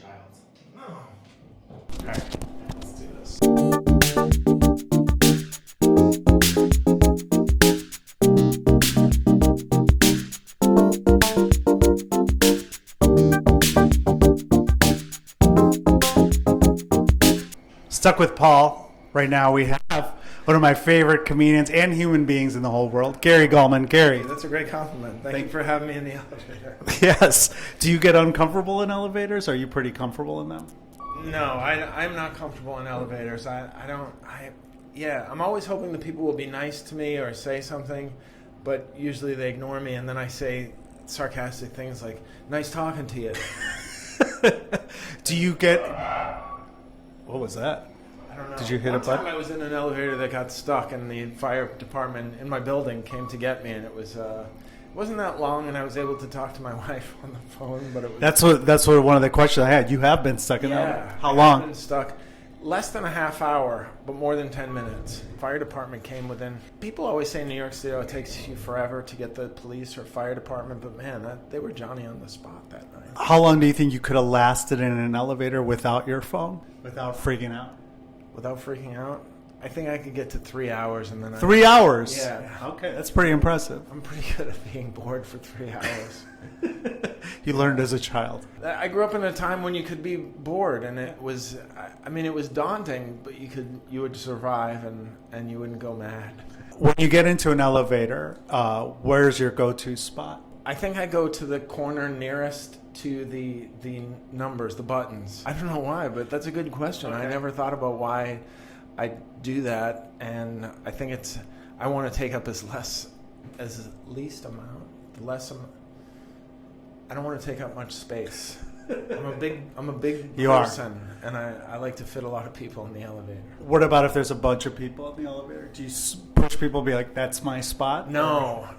child. No. All right, let's do this. Stuck with Paul. Right now we have one of my favorite comedians and human beings in the whole world, Gary Gulman. Gary. That's a great compliment. Thank you for having me in the elevator. Yes. Do you get uncomfortable in elevators? Are you pretty comfortable in them? No, I'm not comfortable in elevators. I'm always hoping that people will be nice to me or say something, but usually they ignore me, and then I say sarcastic things like, nice talking to you. Do you get... What was that? I don't know. Did you hit One a button? time I was in an elevator that got stuck, and the fire department in my building came to get me, and it wasn't that long, and I was able to talk to my wife on the phone, but it was... That's what one of the questions I had. You have been stuck in that. How long? I've been stuck less than a half hour, but more than 10 minutes. Fire department came within... People always say in New York City, it takes you forever to get the police or fire department, but man, they were Johnny on the spot that night. How long do you think you could have lasted in an elevator without your phone? Without freaking out? Without freaking out? I think I could get to 3 hours and then 3 hours? Yeah. Okay, that's pretty impressive. I'm pretty good at being bored for 3 hours. You learned as a child. I grew up in a time when you could be bored, and it was daunting, but you would survive and you wouldn't go mad. When you get into an elevator, where's your go-to spot? I think I go to the corner nearest to the numbers, the buttons. I don't know why, but that's a good question. Okay. I never thought about why I do that, and I think I want to take up least amount. I don't want to take up much space. I'm a big you person, and I like to fit a lot of people in the elevator. What about if there's a bunch of people in the elevator? Do you push people and be like, that's my spot? No.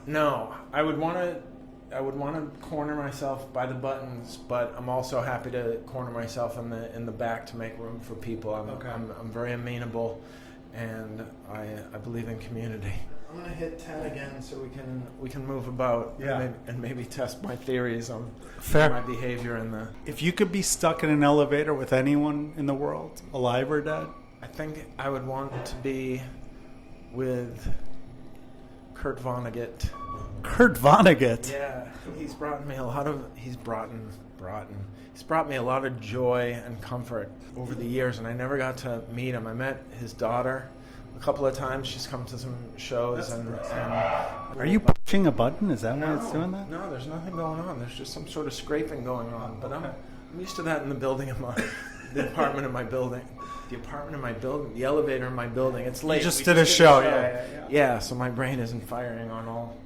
I would want to corner myself by the buttons, but I'm also happy to corner myself in the back to make room for people. I'm very amenable, and I believe in community. I'm gonna hit 10 again so we can move about and maybe test my theories on my behavior in the... If you could be stuck in an elevator with anyone in the world, alive or dead, I think I would want to be with Kurt Vonnegut. Kurt Vonnegut? Yeah, he's brought me a lot of joy and comfort over the years, and I never got to meet him. I met his daughter a couple of times. She's come to some shows. Are you pushing a button? Is that why it's doing that? No, there's nothing going on. There's just some sort of scraping going on. But I'm used to that in the building of the apartment in my building. The elevator in my building. It's late. You just did a show. Yeah, so my brain isn't firing on all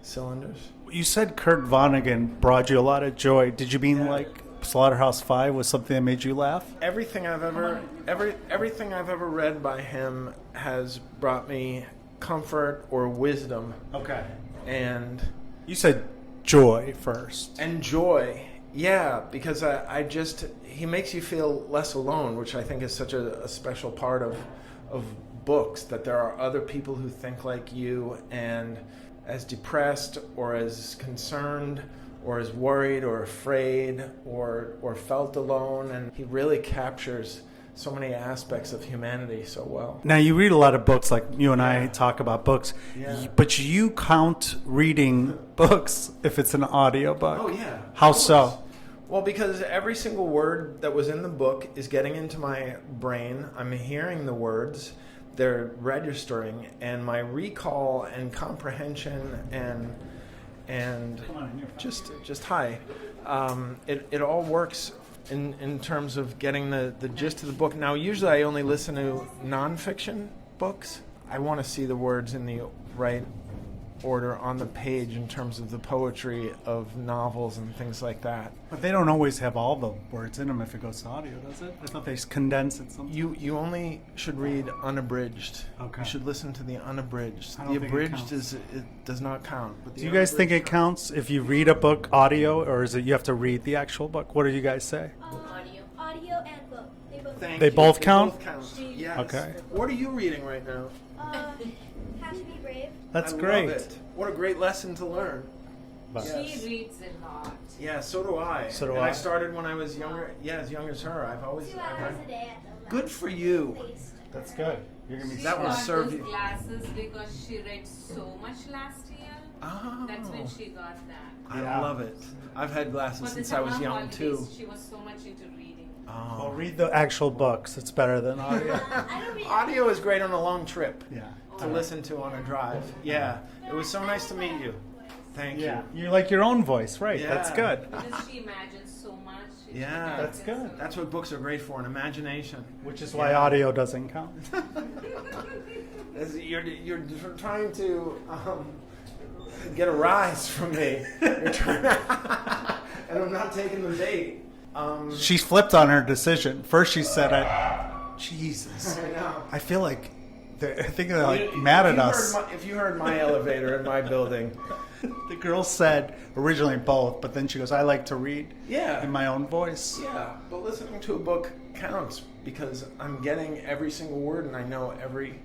cylinders. You said Kurt Vonnegut brought you a lot of joy. Did you mean like Slaughterhouse-Five was something that made you laugh? Everything I've ever read by him has brought me comfort or wisdom. Okay. And you said joy first. And joy. Yeah, because he makes you feel less alone, which I think is such a special part of books, that there are other people who think like you and as depressed or as concerned or as worried or afraid or felt alone, and he really captures so many aspects of humanity so well. Now, you read a lot of books, like you and I talk about books, but you count reading books if it's an audio book. Oh, yeah. How so? Well, because every single word that was in the book is getting into my brain. I'm hearing the words, they're registering, and my recall and comprehension and just hi. It all works in terms of getting the gist of the book. Now, usually I only listen to nonfiction books. I want to see the words in the right order on the page in terms of the poetry of novels and things like that. But they don't always have all the words in them if it goes to audio, does it? I thought they condense it sometimes. You only should read unabridged. Okay. You should listen to the unabridged. The abridged it does not count. But do you guys think it counts if you read a book audio, or is it you have to read the actual book? What do you guys say? Audio and book. They both count? Both count. Yes. Okay. What are you reading right now? Have to be brave. That's I great. love it. What a great lesson to learn. But Yes. She reads a lot. Yeah, so do I. So do and I. I started when I was younger. Yeah, as young as her. I've always. 2 hours a day at the Good for you. least. that's good. You're gonna be She That will got serve those you. glasses because she read so much last year. Oh. That's when she got that. I Yeah. love it. I've had glasses For the since I was summer young holidays, too. She was so much into reading. Well, Oh. read the actual books. It's better than audio. I don't read Audio is great on a long trip Yeah. to listen to on a drive. Yeah, it was so nice to meet you. Thank Yeah. you. You like your own voice, right? That's Yeah. good. Because she imagines so much. She Yeah. That's good. so- That's what books are great for, an imagination. Which is why Yeah. audio doesn't count. You're trying to get a rise from me. You're trying and I'm not taking the bait. She flipped on her decision. First she said, Jesus. I know. I feel like I think they're like You- mad if at you us. heard if you heard my elevator in my building, The girl said originally both, but then she goes, I like to read yeah, in my own voice. yeah. But listening to a book counts because I'm getting every single word and I know every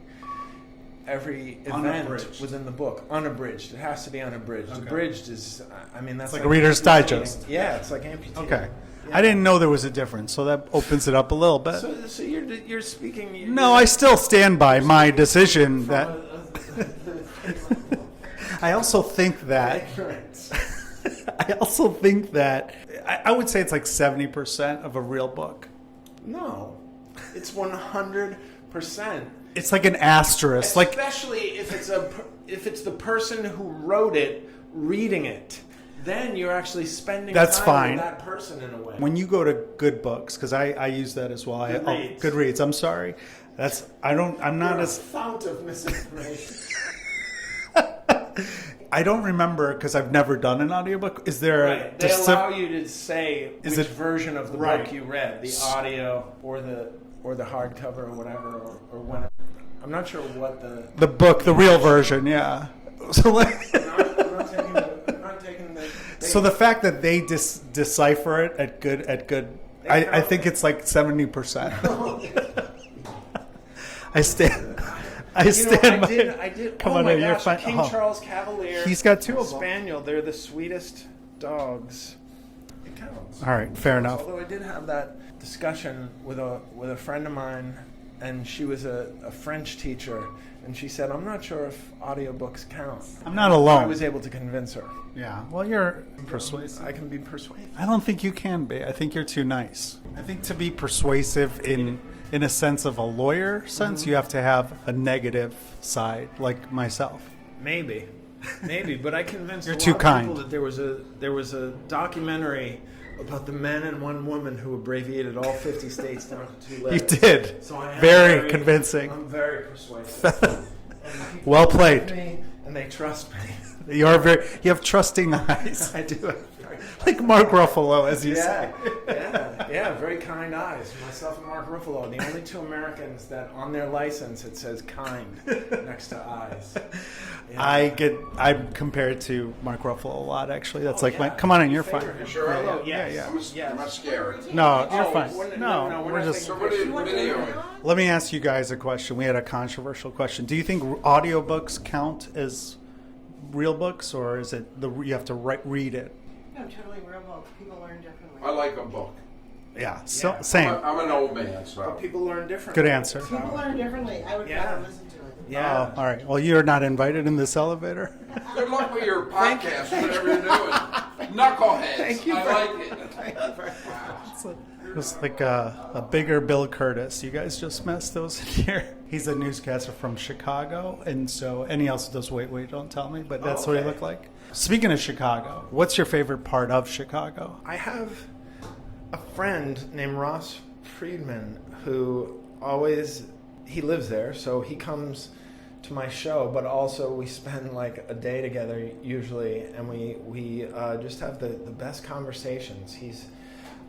event Unabridged. within the book. Unabridged. It has to be unabridged. Okay. Abridged is, I mean, that's It's like a Reader's Digest. amputating. Yeah, it's like amputating. Okay. Yeah. I didn't know there was a difference, so that opens it up a little bit. So you're speaking. No, I still stand by my decision that I also think that ignorance. I also think that I would say it's like 70% of a real book. No, it's 100%. It's like an asterisk. Like Especially if it's the person who wrote it reading it, then you're actually spending That's time fine. with that person in a way. when you go to good books, because I use that as well. Goodreads. Goodreads. I'm sorry. I'm not You're a as fount of misinformation. I don't remember because I've never done an audiobook. Is there Right. They just allow you to say Is which it- version of the Right. book you read, the audio or the hardcover or whatever, or when. I'm not sure what the book, the real version? Yeah. So like, I'm not taking the. so the fact that they decipher it at good, I think it's like 70%. I stand. I stand by. I did. Come oh on, my you're gosh, fine. King Oh. Charles Cavalier. He's got two of them. Spaniel. They're the sweetest dogs. It counts. All right, fair enough. Although I did have that discussion with a friend of mine, and she was a French teacher, and she said, "I'm not sure if audiobooks count." I'm not alone. I was able to convince her. Yeah. Well, you're persuasive. I can be persuaded. I don't think you can be. I think you're too nice. I think to be persuasive in a sense of a lawyer sense, you have to have a negative side, like myself. Maybe, but I convinced You're a too lot of kind. people that there was a documentary about the men and one woman who abbreviated all 50 states down to 2 You letters. did. So I am Very convincing. I'm very persuasive. And people Well trust played. me, and they trust me. You have trusting eyes, I do. like Mark Ruffalo, as you Yeah, say. yeah, very kind eyes. Myself and Mark Ruffalo, the only two Americans that on their license it says "kind" next to eyes. Yeah. I'm compared to Mark Ruffalo a lot. Actually, that's Oh, like yeah. come on in, you're Favor fine. him. Sure. Hello, Yeah, yes. yeah. I'm not scared. No, you're Oh, fine. we're- No, we're we're not just. So what are you doing? Let me ask you guys a question. We had a controversial question. Do you think audiobooks count as real books, or is it you have to read it? No, totally real book. People learn differently. I like a book. Yeah, so, Yeah. same. I'm an old man, But so. people learn differently. Good answer. People learn differently. I would Yeah. rather listen to it. Yeah. Oh, all right. Well, you're not invited in this elevator. Good luck with your podcast, whatever you're doing. Knuckleheads. Thank you I very- like it. Thank you very much. It was like a bigger Bill Curtis. You guys just messed those in here. He's a newscaster from Chicago, and he also does Wait, Don't Tell Me, but that's what he okay. looked like. Speaking of Chicago, what's your favorite part of Chicago? I have a friend named Ross Friedman who he lives there, so he comes to my show, but also we spend like a day together usually, and we just have the best conversations. He's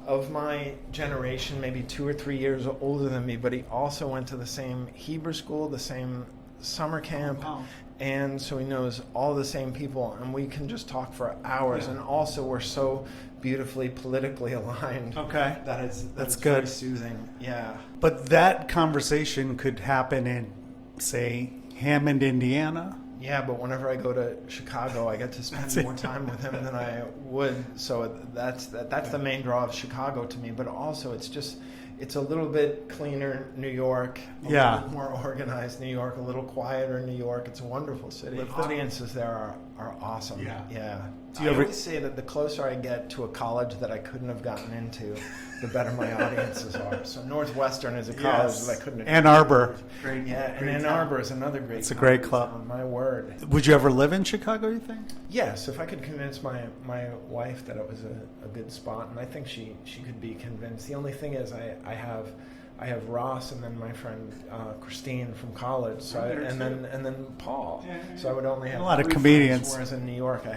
of my generation, maybe 2 or 3 years older than me, but he also went to the same Hebrew school, the same summer camp, Wow. and so he knows all the same people, and we can just talk for hours. Yeah. And also, we're so beautifully politically aligned. Okay. That's That's very good. soothing. Yeah. But that conversation could happen in, say, Hammond, Indiana, Yeah, but whenever I go to Chicago, I get to spend more time with him than I would. So that's the main draw of Chicago to me. But also, it's a little bit cleaner New York, a little more organized New York, a little quieter New York. It's a wonderful city. The audiences there are awesome. Yeah. I always say that the closer I get to a college that I couldn't have gotten into, the better my audiences are. So Northwestern is a college that I couldn't have. Ann Arbor. And Ann Arbor is another great. It's a great club. My word. Would you ever live in Chicago, you think? Yes, if I could convince my wife that it was a good spot, and I think she could be convinced. The only thing is I have Ross and then my friend Christine from college, so and then Paul. Yeah. So I would only have a lot of 3 comedians. Friends, whereas in New York I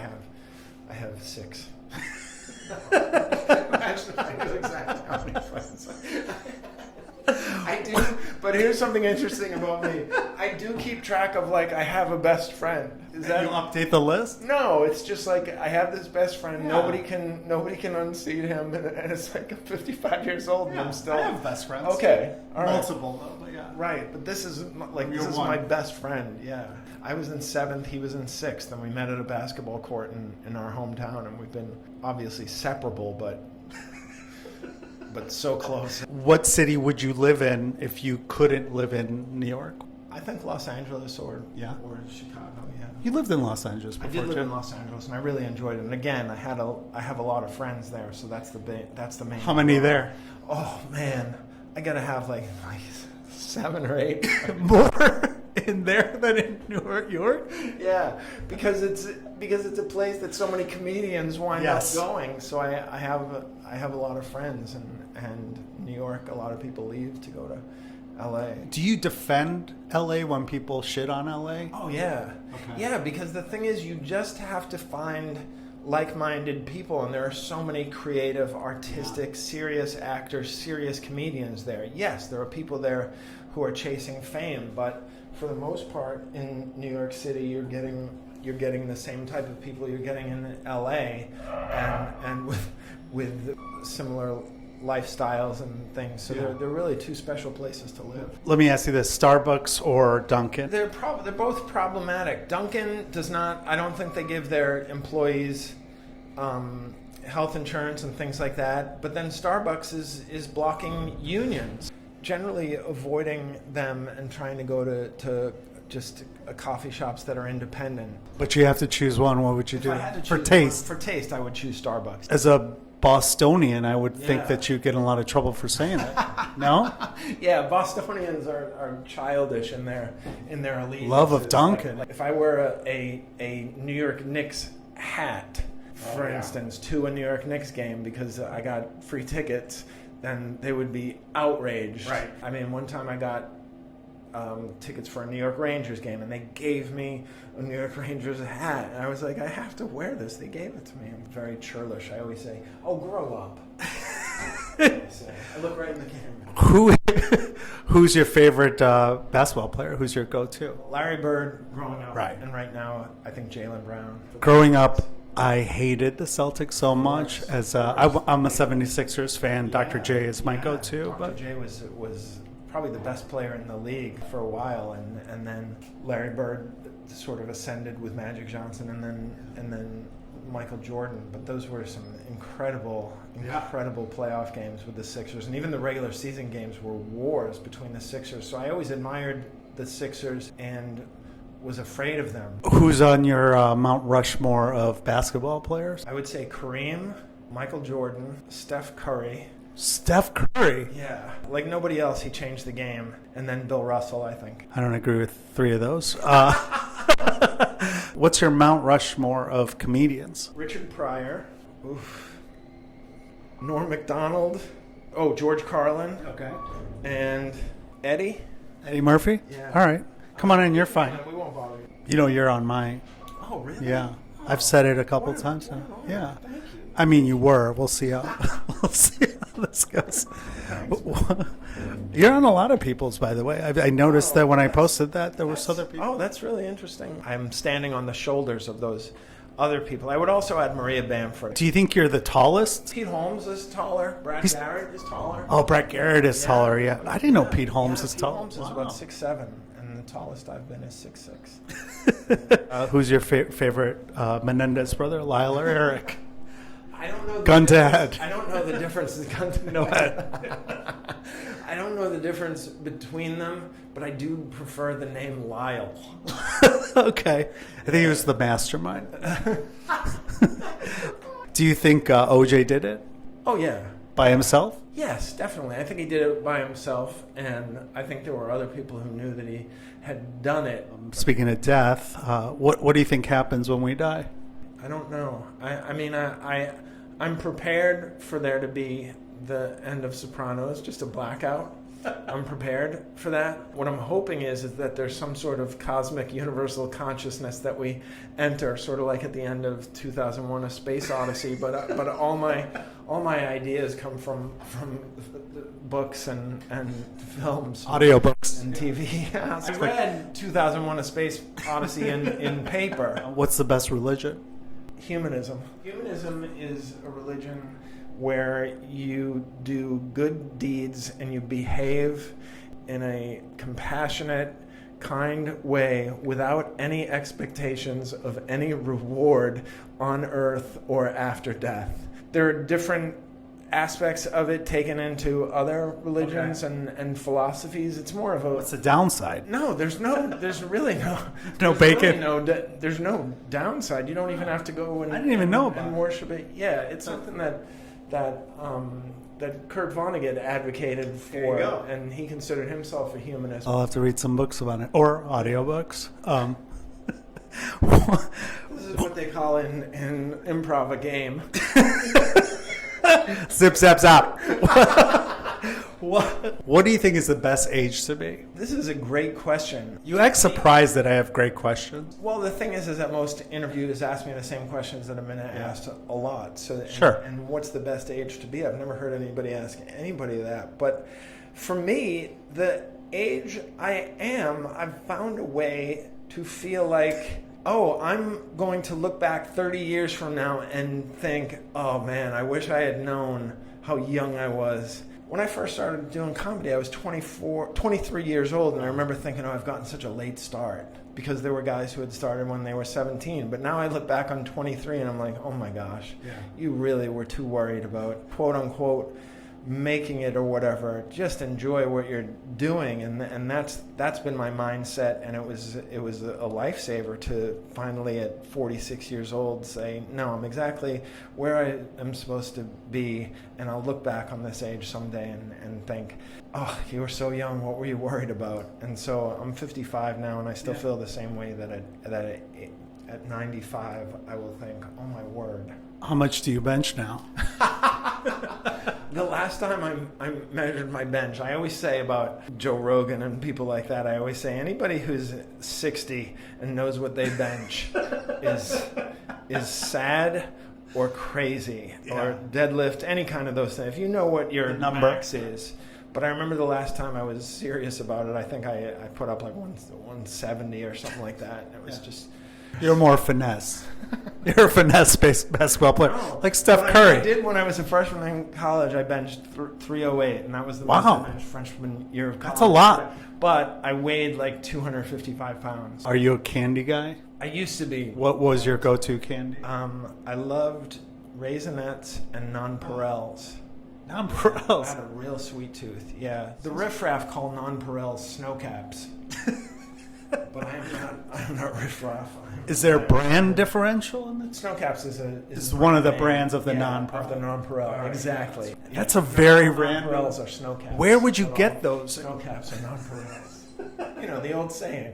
have 6. Imagine if I knew exactly how many friends I do. But here's something interesting about me. I do keep track of, like, I have a best friend. Is that you update the list? No, it's just like I have this best friend. Yeah. Nobody can unseat him, and it's like I'm 55 years old and I'm still. I have best friends. Okay, all right. Multiple though, but yeah. Right, but this is my best friend. Yeah, I was in 7th, he was in 6th, and we met at a basketball court in our hometown, and we've been obviously separable, but so close. What city would you live in if you couldn't live in New York? I think Los Angeles or Chicago. Yeah. You lived in Los Angeles before, I did live in Los Angeles, and I really enjoyed it. And again, I have a lot of friends there, so that's the main. How many there? Oh man, I gotta have like 7 or 8 more in there than in New York. Yeah, because it's a place that so many comedians wind up going. So I have a lot of friends, and New York, a lot of people leave to go to LA. Do you defend LA when people shit on LA? Oh yeah. Okay. Yeah, because the thing is, you just have to find like-minded people, and there are so many creative, artistic, serious actors, serious comedians there. Yes, there are people there who are chasing fame, but for the most part in New York City, you're getting the same type of people you're getting in LA, and with similar lifestyles and things. So they're really 2 special places to live. Let me ask you this: Starbucks or Dunkin'? They're both problematic. Dunkin' does not. I don't think they give their employees health insurance and things like that. But then Starbucks is blocking unions, generally avoiding them and trying to go to just coffee shops that are independent. But you have to choose one. What would you do? If I had to for choose taste? For taste, I would choose Starbucks. As a Bostonian, I would think that you get in a lot of trouble for saying it. No? Yeah, Bostonians are childish in their allegiance. Love of Dunkin'. Like if I wear a New York Knicks hat, for instance, to a New York Knicks game because I got free tickets, then they would be outraged. Right. I mean, one time I got tickets for a New York Rangers game, and they gave me a New York Rangers hat, and I was like, I have to wear this. They gave it to me. I'm very churlish. I always say, "Oh, grow up." I look right in the camera. Who's your favorite basketball player? Who's your go-to? Larry Bird, growing up, right, and right now I think Jaylen Brown. Growing up, I hated the Celtics so much. As I'm a 76ers fan. Yeah, Dr. J is my go-to. Dr. J was probably the best player in the league for a while, and then Larry Bird sort of ascended with Magic Johnson, and then Michael Jordan. But those were some incredible playoff games with the Sixers, and even the regular season games were wars between the Sixers. So I always admired the Sixers and was afraid of them. Who's on your Mount Rushmore of basketball players? I would say Kareem, Michael Jordan, Steph Curry. Steph Curry? Yeah. Like nobody else, he changed the game. And then Bill Russell, I think. I don't agree with 3 of those. What's your Mount Rushmore of comedians? Richard Pryor. Oof. Norm Macdonald. Oh, George Carlin. Okay. And Eddie. Eddie Murphy? Yeah. All right. Come on in, you're fine. We won't bother you. You know, you're on my... Oh, really? Yeah. I've said it a couple times now. Yeah. Thank you. I mean, you were. We'll see how this goes. You're on a lot of people's, by the way. I noticed that when I posted that, there were other people. Oh, that's really interesting. I'm standing on the shoulders of those other people. I would also add Maria Bamford. Do you think you're the tallest? Pete Holmes is taller. Brad Garrett is taller. Oh, Brett Garrett is taller, yeah. I didn't know Pete Holmes is tall. Pete Holmes is about 6'7", and the tallest I've been is 6'6". Who's your favorite Menendez brother, Lyle or Eric? I don't know. Gun to head. I don't know the difference. Gun to No head. I don't know the difference between them, but I do prefer the name Lyle. Okay. I think he was the mastermind. Do you think OJ did it Oh yeah. by himself? Yes, definitely. I think he did it by himself, and I think there were other people who knew that he had done it. Speaking of death, what do you think happens when we die? I don't know. I mean, I'm prepared for there to be the end of Sopranos, just a blackout. I'm prepared for that. What I'm hoping is that there's some sort of cosmic universal consciousness that we enter, sort of like at the end of 2001: A Space Odyssey. But all my ideas come from books and films, Audiobooks. and TV. I read 2001: A Space Odyssey in paper. What's the best religion? Humanism. Humanism is a religion where you do good deeds and you behave in a compassionate, kind way without any expectations of any reward on earth or after death. There are different aspects of it taken into other religions and philosophies. It's more of a... What's the downside? No, there's really no... No there's bacon? Really there's no downside. You don't even have to go and... I didn't even know about and it. worship it. Yeah, it's something that Kurt Vonnegut advocated There you for, go. and he considered himself a humanist. I'll have to read some books about it, or audiobooks. This is what they call in improv a game. Zip, zap, zap. What do you think is the best age to be? This is a great question. You act surprised that I have great questions. Well, the thing is that most interviewers ask me the same questions that I've been asked a lot. So, Sure. And what's the best age to be? I've never heard anybody ask anybody that. But for me, the age I am, I've found a way to feel like, oh, I'm going to look back 30 years from now and think, oh man, I wish I had known how young I was. When I first started doing comedy, I was 23 years old, and I remember thinking, oh, I've gotten such a late start, because there were guys who had started when they were 17. But now I look back on 23 and I'm like, oh my gosh, you really were too worried about, quote unquote, making it or whatever. Just enjoy what you're doing, and that's been my mindset, and it was a lifesaver to finally at 46 years old say, no, I'm exactly where I am supposed to be, and I'll look back on this age someday and think, oh, you were so young, what were you worried about? And so I'm 55 now, and I still feel the same way that at 95 I will think, oh my word. How much do you bench now? The last time I measured my bench, I always say about Joe Rogan and people like that, I always say anybody who's 60 and knows what they bench is sad or crazy or deadlift, any kind of those things. If you know what your number max is. But I remember the last time I was serious about it, I think I put up like 170 or something like that. And it was just... You're more finesse. You're a finesse-based basketball player, like Steph What Curry. I did when I was a freshman in college, I benched 308, and that was the Wow. most I benched freshman year of college. That's a lot. But I weighed like 255 pounds. Are you a candy guy? I used to be. What was your go-to candy? I loved Raisinets and nonpareils. I Nonpareils. had a real sweet tooth. Yeah, the riffraff call nonpareils snowcaps. But I'm not riffraff. Is there a brand differential in this? Snowcaps is one of the name, brands of the yeah, non-Parel. of the non-Parel. Exactly. That's a very random. Non-Parels are snowcaps. Where would you At get all. those? Snowcaps are non-Parels. You know, the old saying.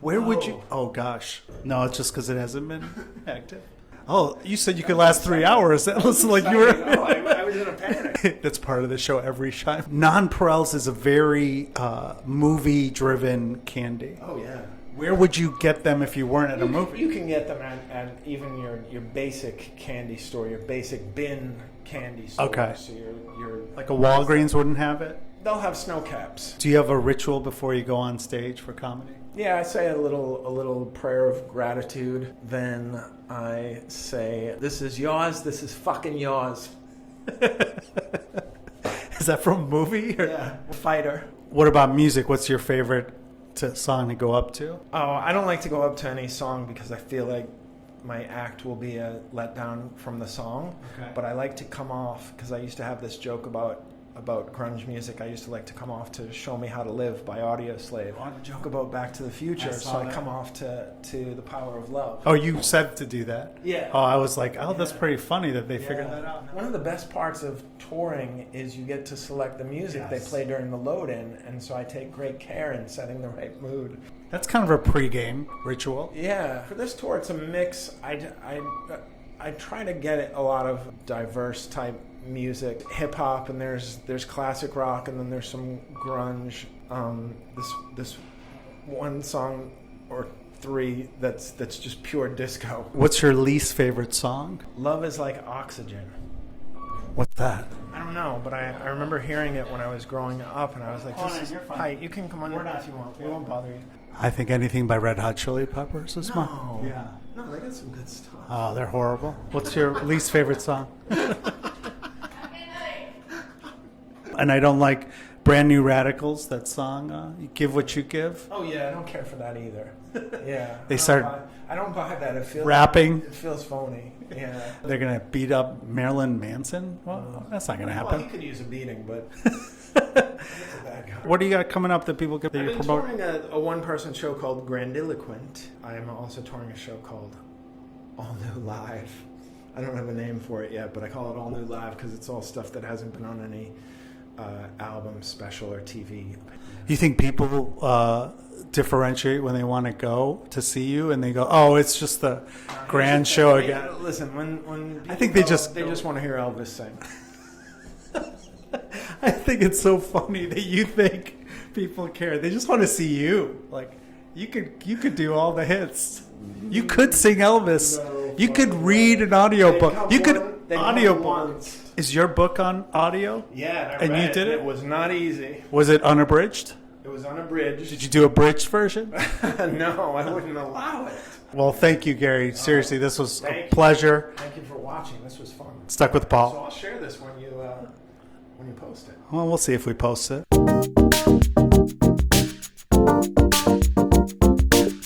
Where would you? Oh gosh, no, it's just because it hasn't been active. Oh, you said you could last 3 hours. That was like you were. Oh, I was in a panic. That's part of the show every time. Non-Parels is a very movie-driven candy. Oh yeah. Where would you get them if you weren't at a movie? You can get them at even your basic candy store, your basic bin candy store. Okay. So your Like a Walgreens wouldn't have it? they'll have snowcaps. Do you have a ritual before you go on stage for comedy? Yeah, I say a little prayer of gratitude. Then I say, "This is yours. This is fucking yours." Is that from a movie? Or? Yeah, fighter. What about music? What's your favorite song to go up to? Oh, I don't like to go up to any song because I feel like my act will be a letdown from the song. Okay. But I like to come off, because I used to have this joke about grunge music. I used to like to come off to Show Me How to Live by Audioslave. I joke about Back to the Future, so I come off to The Power of Love. Oh, you said to do that? Yeah. Oh, I was like, that's pretty funny that they figured that out. One of the best parts of touring is you get to select the music they play during the load-in, and so I take great care in setting the right mood. That's kind of a pregame ritual. Yeah. For this tour, it's a mix. I try to get a lot of diverse type music, hip hop, and there's classic rock, and then there's some grunge. This one song or three that's just pure disco. What's your least favorite song? Love Is Like Oxygen. What's that? I don't know, but I remember hearing it when I was growing up, and I was like, you're fine. Hi, you can come on if you want. We won't bother you. I think anything by Red Hot Chili Peppers is mine. Yeah. No, they got some good stuff. Oh, they're horrible. What's your least favorite song? And I don't like Brand New Radicals, that song, You Give What You Give. Oh yeah, I don't care for that either. Yeah. I don't buy that. It feels rapping. It feels phony. Yeah. They're going to beat up Marilyn Manson? Well, that's not going to Well, happen. he could use a beating, but he's a bad guy. What do you got coming up that people could I've be been promoting? touring a one-person show called Grandiloquent. I am also touring a show called All New Live. I don't have a name for it yet, but I call it All New Live because it's all stuff that hasn't been on any album, special, or TV. You think people differentiate when they want to go to see you and they go, oh, it's just the grand show again? Listen, when I think they just want to hear Elvis sing. I think it's so funny that you think people care. They just want to see you. Like you could do all the hits. You could sing Elvis. You could read an audio book. You could audio book. Is your book on audio? Yeah, and you did it? It was not easy. Was it unabridged? It was unabridged. Did you do a bridged version? No, I wouldn't allow it. Well, thank you, Gary. Seriously, this was a pleasure. Thank you for watching. This was fun. Stuck with So Paul. I'll share this when you post it. Well, we'll see if we post it.